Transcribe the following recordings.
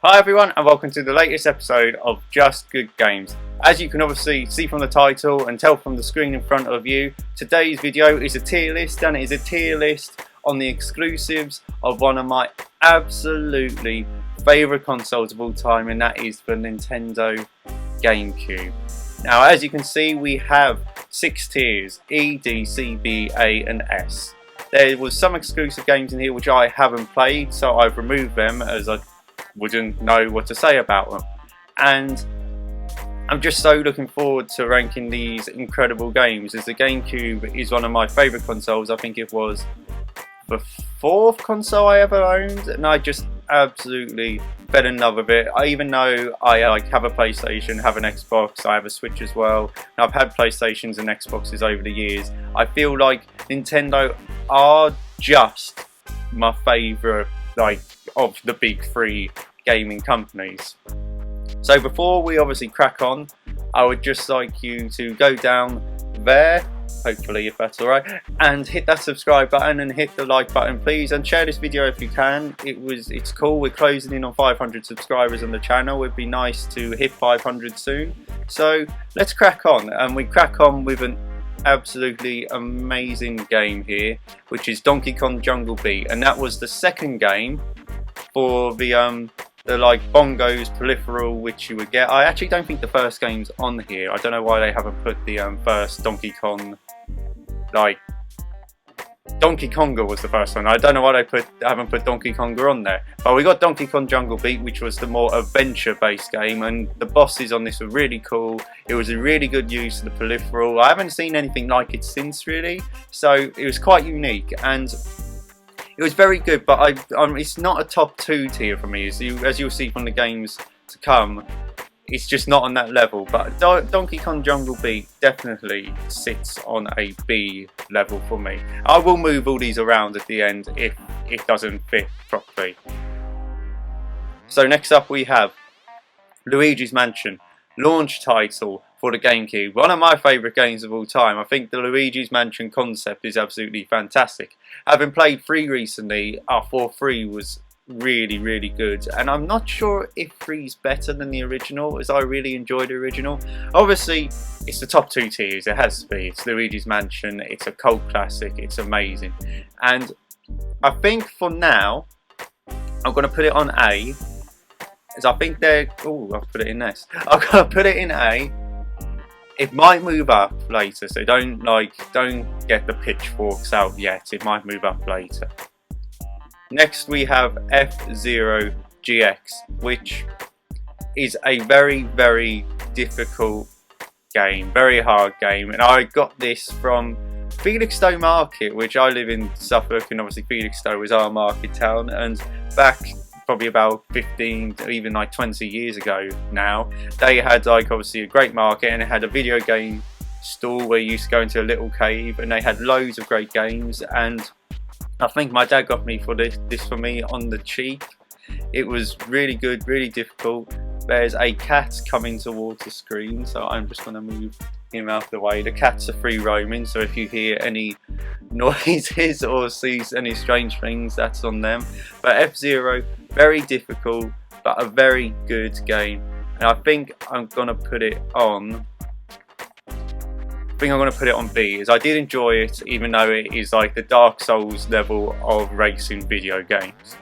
Hi everyone, and welcome to the latest episode of Just Good Games. As you can obviously see from the title and tell from the screen in front of you, today's video is a tier list, and it is a tier list on the exclusives of one of my absolutely favourite consoles of all time, and that is the Nintendo Gamecube. Now, as you can see, we have 6 tiers: E, D, C, B, A and S. There was some exclusive games in here which I haven't played, so I've removed them as I wouldn't know what to say about them. And I'm just so looking forward to ranking these incredible games, as the GameCube is one of my favourite consoles. I think it was the 4th console I ever owned, and I just absolutely fell in love with it. Even though I have a PlayStation, have an Xbox, I have a Switch as well, and I've had PlayStations and Xboxes over the years, I feel like Nintendo are just my favourite of the big 3 gaming companies. So before we obviously crack on, I would just like you to go down there, hopefully if that's alright, and hit that subscribe button and hit the like button please, and share this video if you can. It's cool, we're closing in on 500 subscribers on the channel. It'd be nice to hit 500 soon. So let's crack on, and we crack on with an absolutely amazing game here, which is Donkey Kong Jungle Beat, and that was the second game for the bongos peripheral which you would get. I actually don't think the first game's on here. I don't know why they haven't put the first Donkey Kong, Donkey Konga was the first one. I don't know why they haven't put Donkey Konga on there. But we got Donkey Kong Jungle Beat, which was the more adventure-based game, and the bosses on this were really cool. It was a really good use of the peripheral. I haven't seen anything like it since, really, so it was quite unique, and it was very good. But it's not a top 2 tier for me, as you'll see from the games to come. It's just not on that level, but Donkey Kong Jungle Beat definitely sits on a B level for me. I will move all these around at the end if it doesn't fit properly. So next up we have Luigi's Mansion, launch title for the GameCube. One of my favourite games of all time. I think the Luigi's Mansion concept is absolutely fantastic. Having played 3 recently, I thought 3 was really good, and I'm not sure if 3's better than the original, as I really enjoyed the original. Obviously it's the top 2 tiers, it has to be. It's Luigi's Mansion, it's a cult classic, it's amazing, and I think for now I'm going to put it on A, as I think they're... oh, I've put it in this. I'm going to put it in A. It might move up later, so don't get the pitchforks out yet. It might move up later. Next we have F-Zero GX, which is a very difficult game, very hard game, and I got this from Felixstowe Market, which I live in Suffolk, and obviously Felixstowe is our market town, and back probably about 15 even 20 years ago now, they had obviously a great market, and it had a video game stall where you used to go into a little cave, and they had loads of great games. And I think my dad got me for this for me on the cheap. It was really good, really difficult. There's a cat coming towards the screen, so I'm just going to move him out of the way. The cats are free roaming, so if you hear any noises or see any strange things, that's on them. But F-Zero, very difficult, but a very good game. And I think I'm going to put it on... I'm going to put it on B, as I did enjoy it, even though it is like the Dark Souls level of racing video games.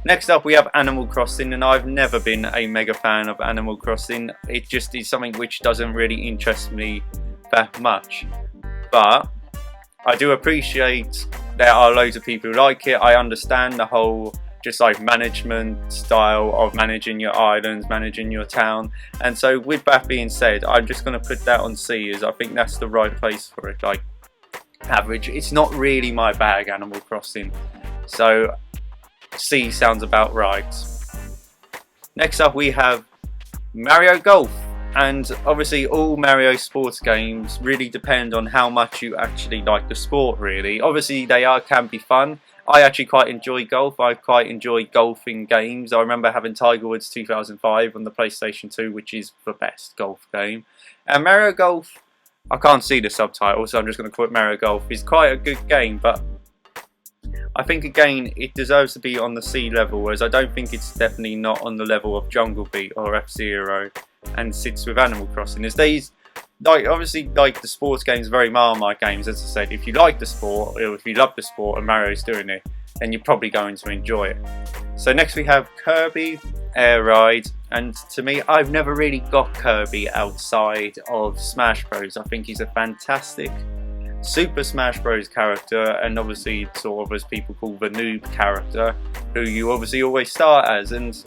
Next up we have Animal Crossing, and I've never been a mega fan of Animal Crossing. It just is something which doesn't really interest me that much, but I do appreciate there are loads of people who like it. I understand the whole just management style of managing your islands, managing your town, and so with that being said, I'm just going to put that on C, as I think that's the right place for it. Average, it's not really my bag, Animal Crossing, so C sounds about right. Next up we have Mario Golf, and obviously all Mario sports games really depend on how much you actually like the sport, really. Obviously they can be fun. I actually quite enjoy golf. I quite enjoy golfing games. I remember having Tiger Woods 2005 on the PlayStation 2, which is the best golf game. And Mario Golf, I can't see the subtitle, so I'm just going to call it Mario Golf, is quite a good game, but I think again it deserves to be on the C level, whereas I don't think it's definitely not on the level of Jungle Beat or F-Zero, and sits with Animal Crossing. As these, like, obviously, like, the sports games are very Marmite games, as I said. If you like the sport, or if you love the sport and Mario's doing it, then you're probably going to enjoy it. So next we have Kirby Air Ride, and to me, I've never really got Kirby outside of Smash Bros. I think he's a fantastic Super Smash Bros character, and obviously sort of as people call the noob character, who you obviously always start as, and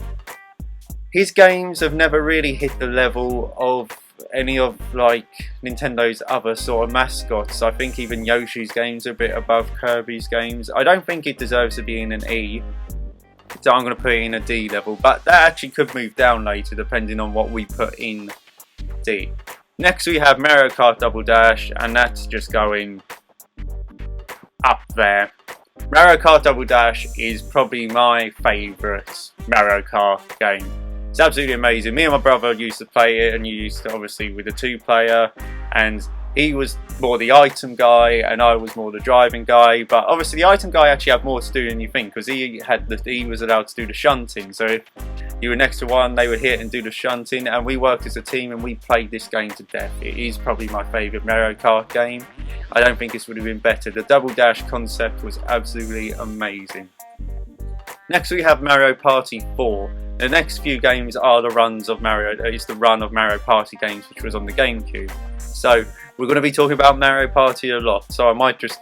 his games have never really hit the level of any of like Nintendo's other sort of mascots. I think even Yoshi's games are a bit above Kirby's games. I don't think it deserves to be in an E, so I'm going to put it in a D level, but that actually could move down later depending on what we put in D. Next we have Mario Kart Double Dash, and that's just going up there. Mario Kart Double Dash is probably my favourite Mario Kart game. It's absolutely amazing. Me and my brother used to play it, and you used to obviously with a 2-player, and he was more the item guy and I was more the driving guy, but obviously the item guy actually had more to do than you think, because he was allowed to do the shunting. So if you were next to one, they would hit and do the shunting, and we worked as a team and we played this game to death. It is probably my favourite Mario Kart game. I don't think this would have been better. The Double Dash concept was absolutely amazing. Next we have Mario Party 4. The next few games are the runs of Mario. It's the run of Mario Party games, which was on the Gamecube. So we're going to be talking about Mario Party a lot, so I might just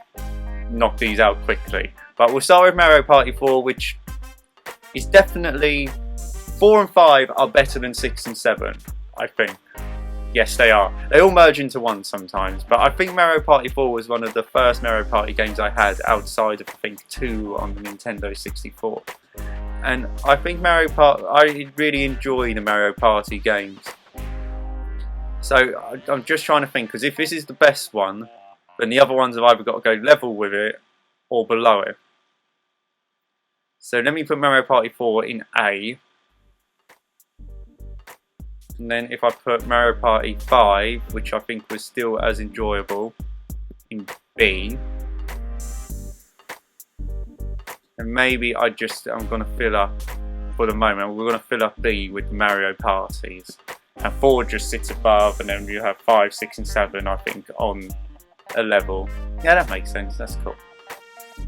knock these out quickly. But we'll start with Mario Party 4, which is definitely 4 and 5 are better than 6 and 7, I think. Yes, they are. They all merge into one sometimes, but I think Mario Party 4 was one of the first Mario Party games I had outside of, I think, 2 on the Nintendo 64. And I think I really enjoy the Mario Party games. So I'm just trying to think, because if this is the best one, then the other ones have either got to go level with it or below it. So let me put Mario Party 4 in A. And then if I put Mario Party 5, which I think was still as enjoyable, in B. And maybe I'm going to fill up, for the moment, we're going to fill up B with Mario Parties. And 4 just sits above, and then you have 5, 6 and 7, I think, on a level. Yeah, that makes sense, that's cool.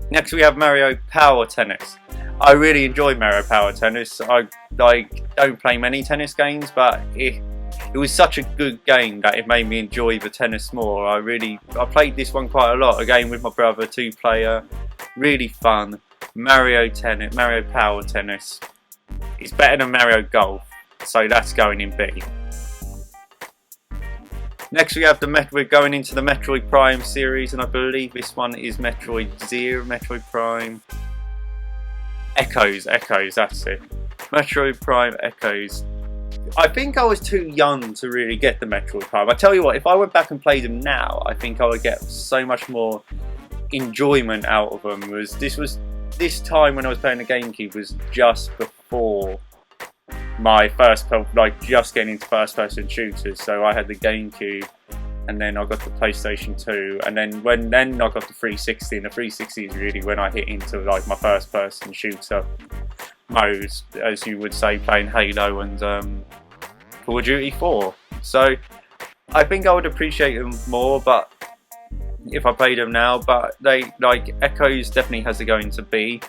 Next we have Mario Power Tennis. I really enjoy Mario Power Tennis. I don't play many tennis games, but it was such a good game that it made me enjoy the tennis more. I played this one quite a lot, again with my brother, 2-player, really fun. Mario Power Tennis. It's better than Mario Golf, so that's going in B. Next we have we're going into the Metroid Prime series, and I believe this one is Metroid Prime Echoes, that's it. Metroid Prime Echoes. I think I was too young to really get the Metroid Prime. I tell you what, if I went back and played them now, I think I would get so much more enjoyment out of them. This time when I was playing the Gamecube was just before my just getting into first person shooters. So I had the Gamecube, and then I got the PlayStation 2, and then I got the 360, and the 360 is really when I hit into like my first person shooter modes, as you would say, playing Halo and Call of Duty 4. So I think I would appreciate them more, but if I played them now, but Echoes definitely has to go into B.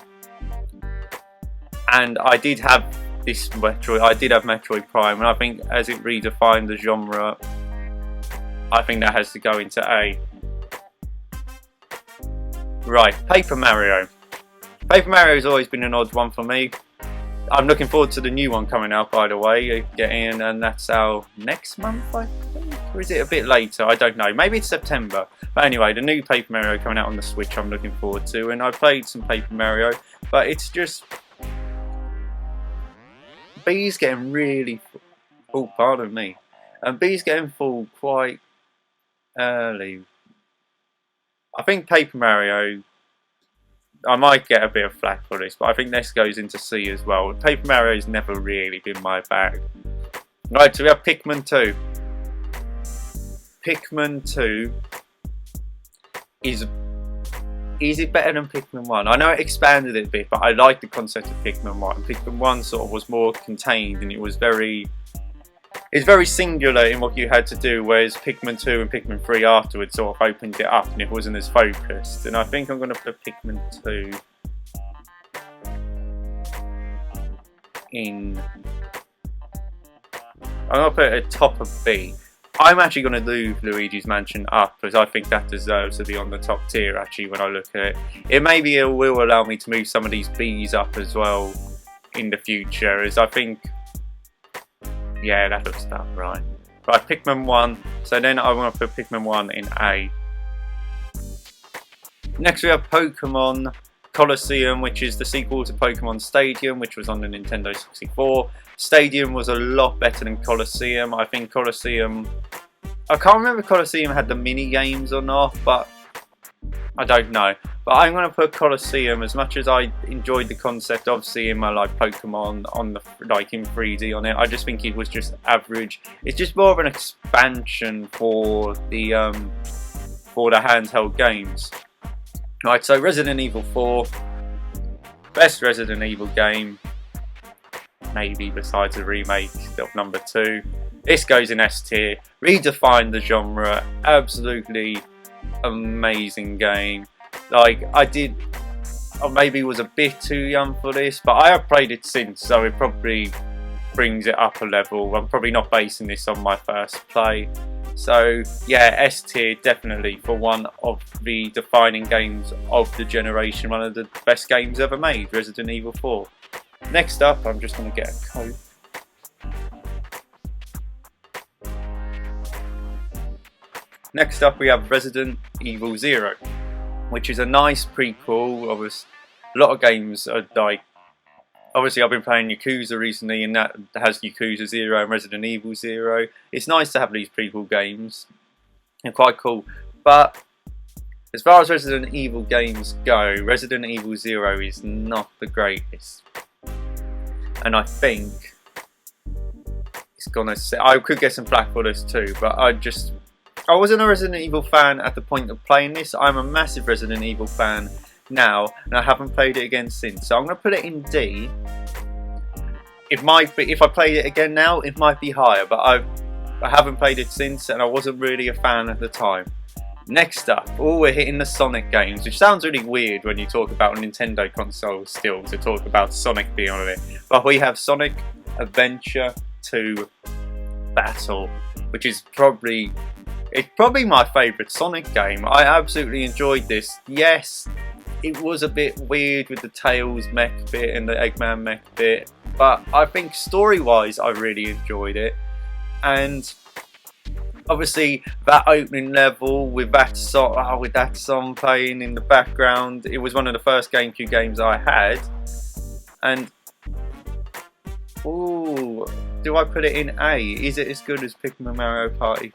And I did have Metroid Prime, and I think as it redefined the genre, I think that has to go into A. Right, Paper Mario. Paper Mario has always been an odd one for me. I'm looking forward to the new one coming out, by the way, and that's our next month, I think? Or is it a bit later? I don't know. Maybe it's September. But anyway, the new Paper Mario coming out on the Switch I'm looking forward to, and I played some Paper Mario, but it's just... B's getting really full. Oh, pardon me. And B's getting full quite early. I think Paper Mario, I might get a bit of flack for this, but I think this goes into C as well. Paper Mario's never really been my bag. Right, so we have Pikmin 2. Pikmin 2 is is it better than Pikmin 1? I know it expanded it a bit, but I like the concept of Pikmin 1. Pikmin 1 sort of was more contained, and it was very singular in what you had to do, whereas Pikmin 2 and Pikmin 3 afterwards sort of opened it up and it wasn't as focused. And I think I'm going to put Pikmin 2 in. I'm going to put it at top of B. I'm actually going to move Luigi's Mansion up because I think that deserves to be on the top tier actually when I look at it. It will allow me to move some of these Bs up as well in the future, as I think, yeah, that looks about right. Right, Pikmin 1, so then I want to put Pikmin 1 in A. Next we have Pokemon Colosseum, which is the sequel to Pokemon Stadium, which was on the Nintendo 64. Stadium was a lot better than Colosseum. I think Colosseum, I can't remember if Colosseum had the mini games or not, but I don't know. But I'm going to put Colosseum, as much as I enjoyed the concept of seeing my like Pokemon on the in 3D on it. I just think it was just average. It's just more of an expansion for the handheld games. Right, so Resident Evil 4, best Resident Evil game, maybe besides the remake of number 2. This goes in S tier, redefined the genre, absolutely amazing game. Like, I maybe was a bit too young for this, but I have played it since, so it probably brings it up a level. I'm probably not basing this on my first play. So yeah, S tier definitely for one of the defining games of the generation, one of the best games ever made, Resident Evil 4. Next up, I'm just going to get a Coke. Next up we have Resident Evil 0, which is a nice prequel. A lot of games are like, obviously I've been playing Yakuza recently, and that has Yakuza 0 and Resident Evil 0. It's nice to have these prequel games. They're quite cool. But as far as Resident Evil games go, Resident Evil 0 is not the greatest. And I think it's gonna say, I could get some flack for this too, but I wasn't a Resident Evil fan at the point of playing this. I'm a massive Resident Evil fan now, and I haven't played it again since. So I'm going to put it in D. It might be, if I played it again now, it might be higher, but I haven't played it since, and I wasn't really a fan at the time. Next up, we're hitting the Sonic games, which sounds really weird when you talk about a Nintendo console still, to talk about Sonic being on it. But we have Sonic Adventure 2 Battle, which is probably my favourite Sonic game. I absolutely enjoyed this. Yes, it was a bit weird with the Tails mech bit and the Eggman mech bit, but I think story-wise I really enjoyed it. And obviously that opening level with that song playing in the background, it was one of the first GameCube games I had. And ooh, do I put it in A? Is it as good as Pikmin Mario Party?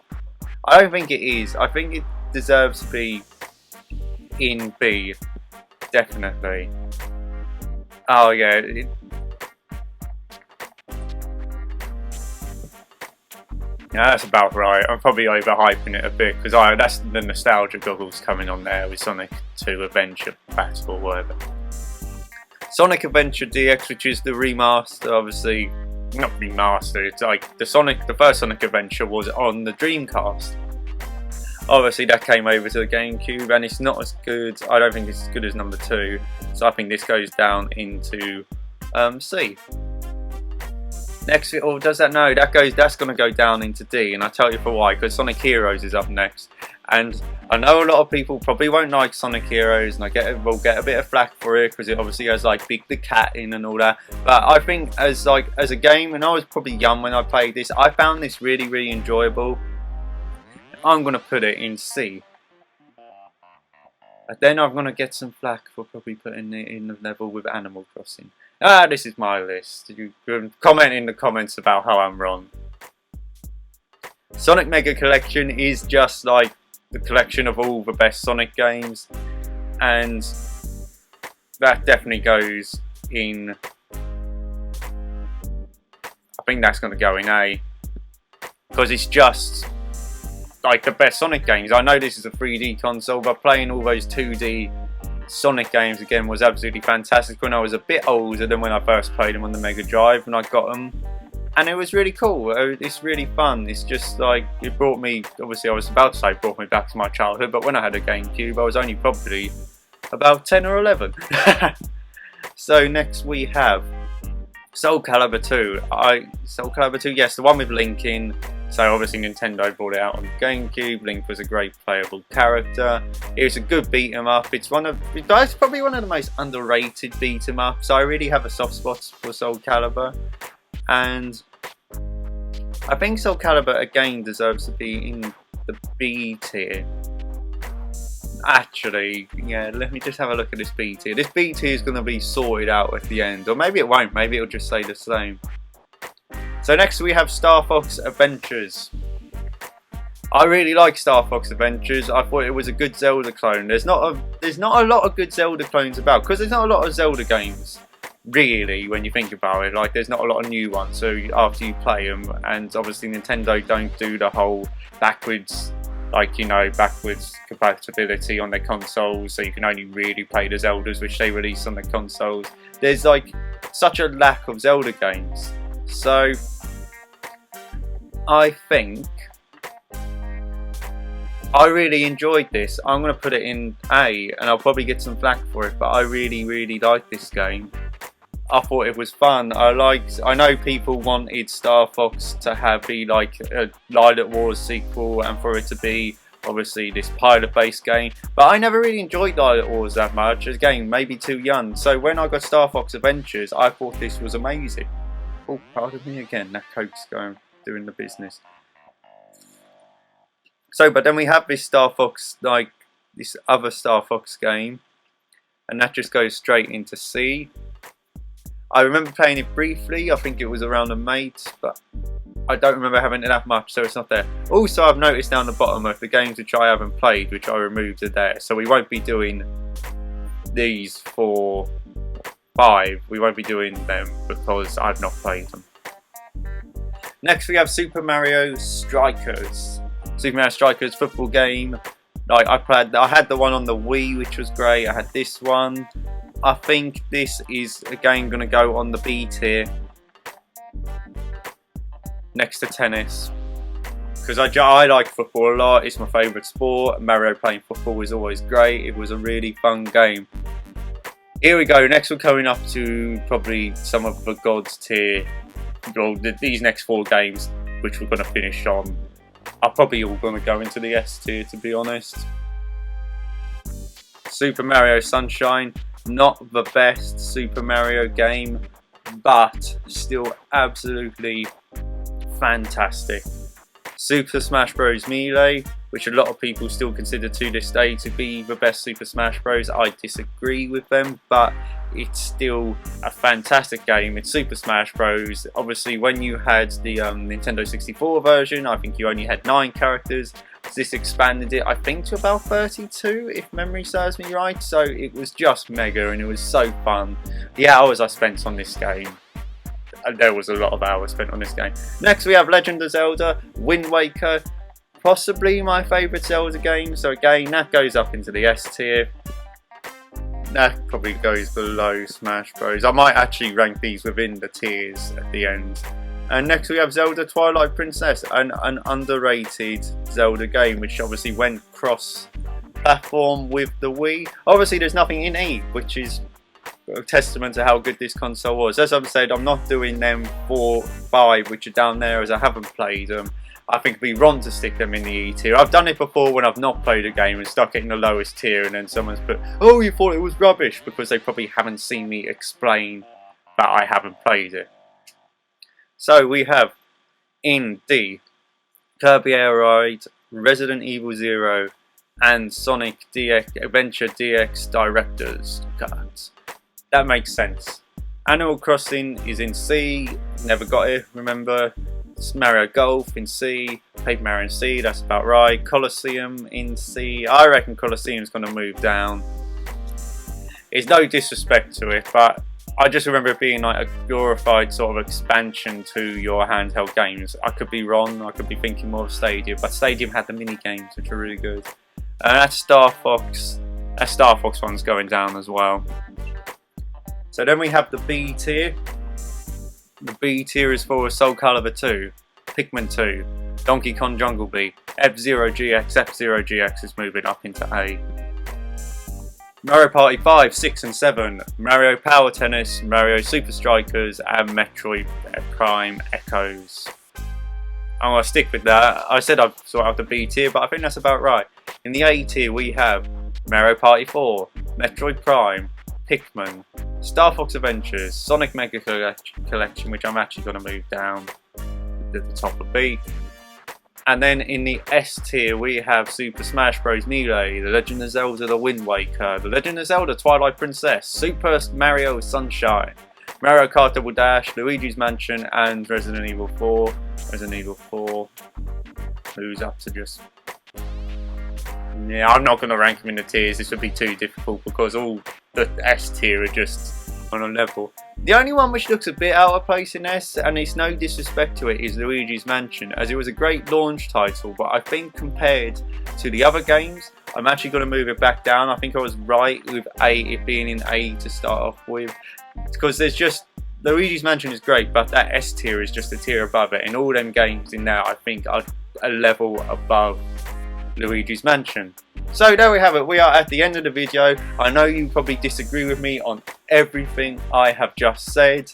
I don't think it is. I think it deserves to be in B, definitely. Oh yeah. Yeah, that's about right. I'm probably overhyping it a bit because that's the nostalgia goggles coming on there with Sonic 2 Adventure Battle or whatever. Sonic Adventure DX, which is the remaster, obviously. Not remastered, it's like the first Sonic Adventure was on the Dreamcast. Obviously that came over to the GameCube, and it's not as good. I don't think it's as good as number 2, so I think this goes down into C. Next, or does that? No, that's going to go down into D, and I'll tell you for why. Because Sonic Heroes is up next, and I know a lot of people probably won't like Sonic Heroes, and we'll get a bit of flack for it because it obviously has like Big the Cat in and all that. But I think as a game, and I was probably young when I played this, I found this really, really enjoyable. I'm going to put it in C. And then I'm going to get some flack for probably putting it in the level with Animal Crossing. This is my list. You can comment in the comments about how I'm wrong. Sonic Mega Collection is just like the collection of all the best Sonic games, and that definitely goes in. I think that's going to go in A because it's just like the best Sonic games. I know this is a 3D console, but playing all those 2D Sonic games again was absolutely fantastic when I was a bit older than when I first played them on the Mega Drive, and I got them, and it was really cool. It's really fun. It's just like, it brought me, obviously I was about to say it brought me back to my childhood, but when I had a Gamecube I was only probably about 10 or 11. So next we have Soul Calibur 2. Soul Calibur 2, yes, the one with Link in. So obviously Nintendo brought it out on GameCube. Link was a great playable character. It was a good beat 'em up. It's probably one of the most underrated beat 'em ups. I really have a soft spot for Soul Calibur, and I think Soul Calibur again deserves to be in the B tier. Actually, yeah, let me just have a look at this B tier. This B tier is going to be sorted out at the end, or maybe it won't. Maybe it'll just stay the same. So next we have Star Fox Adventures. I really like Star Fox Adventures. I thought it was a good Zelda clone. There's not a lot of good Zelda clones about, because there's not a lot of Zelda games really when you think about it. Like, there's not a lot of new ones. So after you play them, and obviously Nintendo don't do the whole backwards, like, you know, backwards compatibility on their consoles, so you can only really play the Zeldas which they release on their consoles. There's like such a lack of Zelda games. So I think I really enjoyed this. I'm going to put it in A, and I'll probably get some flack for it, but I really like this game. I thought it was fun. I know people wanted Star Fox to be like a Lilac Wars sequel, and for it to be obviously this pilot-based game, but I never really enjoyed Lilac Wars that much. Again, maybe too young. So when I got Star Fox Adventures, I thought this was amazing. Oh, pardon me again. That Coke's doing the business. So, but then we have this Star Fox, like this other Star Fox game, and that just goes straight into C. I remember playing it briefly. I think it was around a mate, but I don't remember having it that much, so it's not there. Also, I've noticed down the bottom of the games which I haven't played, which I removed, are there. So we won't be doing these for 5. We won't be doing them because I've not played them. Next we have Super Mario Strikers. Super Mario Strikers football game. Like, I had the one on the Wii, which was great. I had this one. I think this is again going to go on the B tier next to tennis, because I like football a lot. It's my favourite sport. Mario playing football was always great. It was a really fun game. Here we go. Next we're coming up to probably some of the gods tier. Well, these next 4 games which we're going to finish on are probably all going to go into the S tier, to be honest. Super Mario Sunshine. Not the best Super Mario game, but still absolutely fantastic. Super Smash Bros. Melee, which a lot of people still consider to this day to be the best Super Smash Bros. I disagree with them, but it's still a fantastic game. It's Super Smash Bros. Obviously, when you had the Nintendo 64 version, I think you only had 9 characters. This expanded it, I think, to about 32, if memory serves me right. So it was just mega, and it was so fun. The hours I spent on this game, there was a lot of hours spent on this game. Next we have Legend of Zelda Wind Waker, possibly my favourite Zelda game. So again, that goes up into the S tier. That probably goes below Smash Bros. I might actually rank these within the tiers at the end. And next we have Zelda Twilight Princess, an underrated Zelda game which obviously went cross-platform with the Wii. Obviously there's nothing in E, which is a testament to how good this console was. As I've said, I'm not doing them 4, 5 which are down there, as I haven't played them. I think it'd be wrong to stick them in the E tier. I've done it before when I've not played a game and stuck it in the lowest tier, and then someone's put, oh, you thought it was rubbish, because they probably haven't seen me explain that I haven't played it. So we have in D, Kirby Air Ride, Resident Evil 0, and Sonic DX, Adventure DX Director's Cut. That makes sense. Animal Crossing is in C, never got it, remember. Mario Golf in C, Paper Mario in C, that's about right. Colosseum in C, I reckon Colosseum's going to move down. It's no disrespect to it, but I just remember it being like a glorified sort of expansion to your handheld games. I could be wrong, I could be thinking more of Stadium, but Stadium had the mini games which are really good. And that's Star Fox A Star Fox one's going down as well. So then we have the B tier. The B tier is for Soul Calibur 2, Pikmin 2, Donkey Kong Jungle Beat, F-Zero GX. F-Zero GX is moving up into A. Mario Party 5, 6 and 7, Mario Power Tennis, Mario Super Strikers and Metroid Prime Echoes. I'm going to stick with that. I said I'd sort out the B tier, but I think that's about right. In the A tier we have Mario Party 4, Metroid Prime, Pikmin, Star Fox Adventures, Sonic Mega Collection, which I'm actually going to move down at the top of B. And then in the S tier we have Super Smash Bros. Melee, The Legend of Zelda The Wind Waker, The Legend of Zelda Twilight Princess, Super Mario Sunshine, Mario Kart Double Dash, Luigi's Mansion and Resident Evil 4. Resident Evil 4, who's up to just... Yeah, I'm not going to rank them in the tiers, this would be too difficult because all the S tier are just on a level. The only one which looks a bit out of place in S, and it's no disrespect to it, is Luigi's Mansion, as it was a great launch title, but I think compared to the other games, I'm actually going to move it back down. I think I was right with it being in A to start off with, because there's just... Luigi's Mansion is great, but that S tier is just a tier above it, and all them games in there I think are a level above Luigi's Mansion. So there we have it, we are at the end of the video. I know you probably disagree with me on everything I have just said,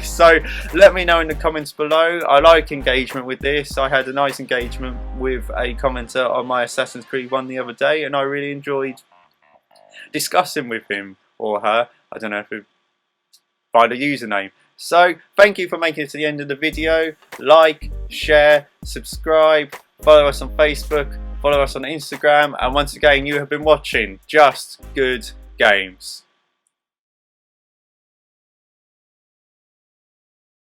so let me know in the comments below. I like engagement with this. I had a nice engagement with a commenter on my Assassin's Creed 1 the other day, and I really enjoyed discussing with him or her. I don't know if by the username. So thank you for making it to the end of the video. Like, share, subscribe, follow us on Facebook, follow us on Instagram, and once again you have been watching Just Good Games.